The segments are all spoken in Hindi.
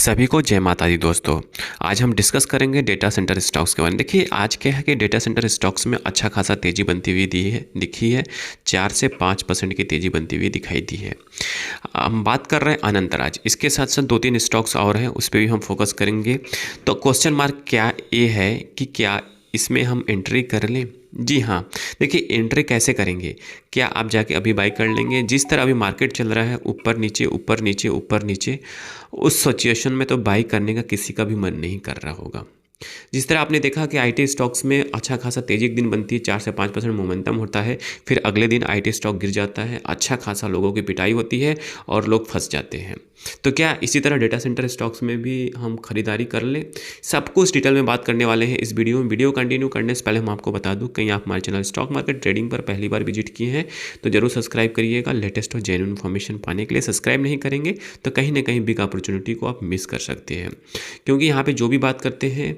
सभी को जय माता दी दोस्तों। आज हम डिस्कस करेंगे डेटा सेंटर स्टॉक्स के बारे में। देखिए आज क्या है कि डेटा सेंटर स्टॉक्स में अच्छा खासा तेज़ी बनती हुई दिखी है। 4 से 5% की तेज़ी बनती हुई दिखाई दी है। हम बात कर रहे हैं अनंतराज, इसके साथ साथ 2-3 स्टॉक्स और हैं, उस पर भी हम फोकस करेंगे। तो क्वेश्चन मार्क क्या ये है कि क्या इसमें हम एंट्री कर लें? जी हाँ। देखिए एंट्री कैसे करेंगे? क्या आप जाके अभी बाई कर लेंगे? जिस तरह अभी मार्केट चल रहा है ऊपर नीचे ऊपर नीचे ऊपर नीचे, उस सिचुएशन में तो बाई करने का किसी का भी मन नहीं कर रहा होगा। जिस तरह आपने देखा कि आईटी स्टॉक्स में अच्छा खासा तेजी एक दिन बनती है, 4 से 5% मोमेंटम होता है, फिर अगले दिन आईटी स्टॉक गिर जाता है, अच्छा खासा लोगों की पिटाई होती है और लोग फंस जाते हैं। तो क्या इसी तरह डेटा सेंटर स्टॉक्स में भी हम खरीदारी कर लें? सब कुछ डिटेल में बात करने वाले हैं इस वीडियो में। वीडियो कंटिन्यू करने से पहले हम आपको बता दूं, कहीं आप हमारे चैनल स्टॉक मार्केट ट्रेडिंग पर पहली बार विजिट किए हैं तो जरूर सब्सक्राइब करिएगा। लेटेस्ट और जेन्युइन इन्फॉर्मेशन पाने के लिए सब्सक्राइब नहीं करेंगे तो कहीं ना कहीं बिग अपॉर्चुनिटी को आप मिस कर सकते हैं, क्योंकि यहाँ पे जो भी बात करते हैं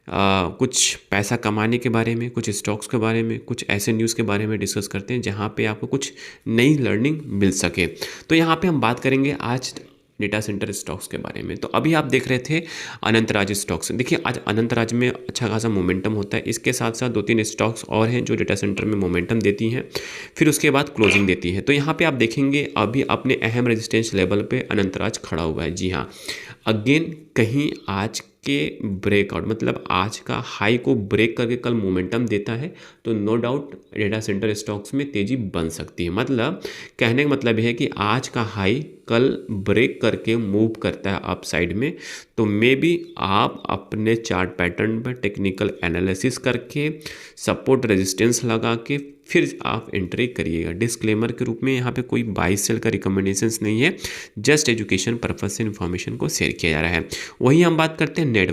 कुछ पैसा कमाने के बारे में, कुछ स्टॉक्स के बारे में, कुछ ऐसे न्यूज़ के बारे में डिस्कस करते हैं जहाँ पे आपको कुछ नई लर्निंग मिल सके। तो यहाँ पे हम बात करेंगे आज डेटा सेंटर स्टॉक्स के बारे में। तो अभी आप देख रहे थे अनंतराज स्टॉक्स। देखिए आज अनंतराज में अच्छा खासा मोमेंटम होता है, इसके साथ साथ 2-3 स्टॉक्स और हैं जो डेटा सेंटर में मोमेंटम देती हैं, फिर उसके बाद क्लोजिंग देती है। तो यहाँ पे आप देखेंगे अभी अपने अहम रेजिस्टेंस लेवल पे अनंतराज खड़ा हुआ है। जी हाँ, अगेन कहीं आज के ब्रेकआउट मतलब आज का हाई को ब्रेक करके कल मोमेंटम देता है तो no doubt data center stocks में तेज़ी बन सकती है। मतलब कहने का मतलब यह है कि आज का हाई कल ब्रेक करके मूव करता है अप साइड में, तो मे बी आप अपने चार्ट पैटर्न पर टेक्निकल एनालिसिस करके सपोर्ट रेजिस्टेंस लगा के फिर आप एंट्री करिएगा। डिस्क्लेमर के रूप में यहाँ पे कोई बाई सेल का रिकमेंडेशंस नहीं है, जस्ट एजुकेशन पर्पज से इन्फॉर्मेशन को शेयर किया जा रहा है। वही हम बात करते हैं नेट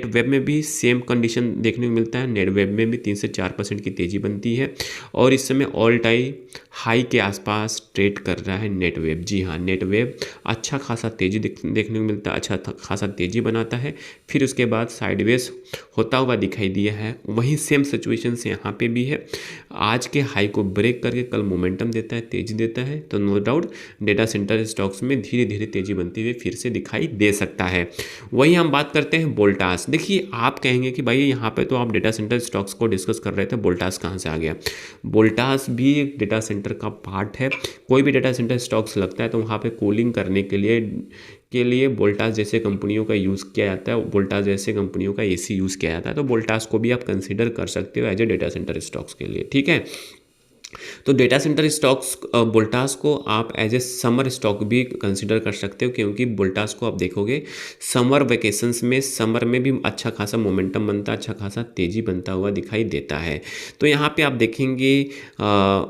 वेब में भी सेम कंडीशन देखने को मिलता है। नेट वेब में भी 3 से 4% की तेज़ी बनती है और इस समय ऑल टाइम हाई के आसपास ट्रेड कर रहा है नेट वेब। जी हाँ, नेट वेब अच्छा खासा तेज़ी देखने को मिलता है, अच्छा खासा तेज़ी बनाता है, फिर उसके बाद साइडवेज होता हुआ दिखाई दिया है। वही सेम सिचुएशन से यहाँ पे भी है, आज के हाई को ब्रेक करके कल मोमेंटम देता है, तेज़ी देता है, तो no doubt data center stocks में धीरे धीरे तेज़ी बनती हुई फिर से दिखाई दे सकता है। वही हम बात करते हैं वोल्टास। देखिए आप कहेंगे कि भाई यहाँ पे तो आप डेटा सेंटर स्टॉक्स को डिस्कस कर रहे थे, वोल्टास कहाँ से आ गया? वोल्टास भी एक डेटा सेंटर का पार्ट है। कोई भी डेटा सेंटर स्टॉक्स लगता है तो वहाँ पे कूलिंग करने के लिए वोल्टास जैसे कंपनियों का यूज़ किया जाता है, वोल्टास जैसे कंपनियों का एसी यूज़ किया जाता है। तो वोल्टास को भी आप कंसिडर कर सकते हो as a data center stocks के लिए, ठीक है। तो डेटा सेंटर स्टॉक्स वोल्टास को आप एज ए समर स्टॉक भी कंसिडर कर सकते हो, क्योंकि वोल्टास को आप देखोगे समर वेकेशंस में, समर में भी अच्छा खासा मोमेंटम बनता है, अच्छा खासा तेज़ी बनता हुआ दिखाई देता है। तो यहाँ पे आप देखेंगे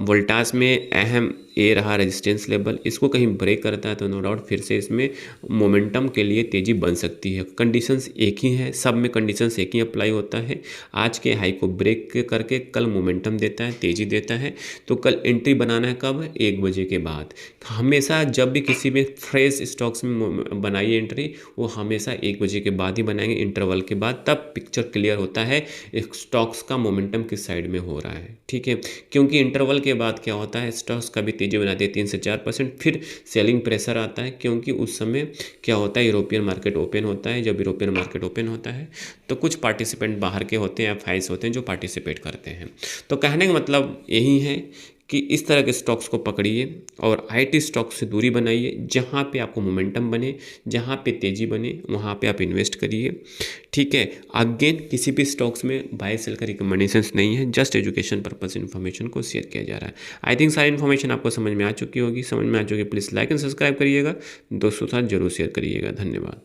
वोल्टास में अहम ये रहा रेजिस्टेंस लेवल, इसको कहीं ब्रेक करता है तो नो डाउट फिर से इसमें मोमेंटम के लिए तेज़ी बन सकती है। कंडीशंस एक ही है, सब में कंडीशंस एक ही अप्लाई होता है। आज के हाई को ब्रेक करके कल मोमेंटम देता है, तेज़ी देता है, तो कल एंट्री बनाना है कब? 1 बजे के बाद। हमेशा जब भी किसी में फ्रेश स्टॉक्स में बनाइए एंट्री, वो हमेशा 1 बजे के बाद ही बनाएंगे, इंटरवल के बाद, तब पिक्चर क्लियर होता है स्टॉक्स का मोमेंटम किस साइड में हो रहा है, ठीक है। क्योंकि इंटरवल के बाद क्या होता है, स्टॉक्स का भी तेज़ी बनाते हैं 3 से 4%, फिर सेलिंग प्रेशर आता है, क्योंकि उस समय क्या होता है, यूरोपियन मार्केट ओपन होता है। जब यूरोपियन मार्केट ओपन होता है तो कुछ पार्टिसिपेंट बाहर के होते हैं, एफआईज होते हैं जो पार्टिसिपेट करते हैं। तो कहने का मतलब यही है कि इस तरह के स्टॉक्स को पकड़िए और आईटी स्टॉक से दूरी बनाइए। जहाँ पे आपको मोमेंटम बने, जहाँ पे तेज़ी बने, वहाँ पे आप इन्वेस्ट करिए, ठीक है। अगेन किसी भी स्टॉक्स में बाय सेल का रिकमेंडेशंस नहीं है, जस्ट एजुकेशन पर्पस इन्फॉर्मेशन को शेयर किया जा रहा है। आई थिंक सारी इन्फॉर्मेशन आपको समझ में आ चुकी होगी। समझ में आ चुकी, प्लीज़ लाइक एंड सब्सक्राइब करिएगा, दोस्तों के साथ जरूर शेयर करिएगा। धन्यवाद।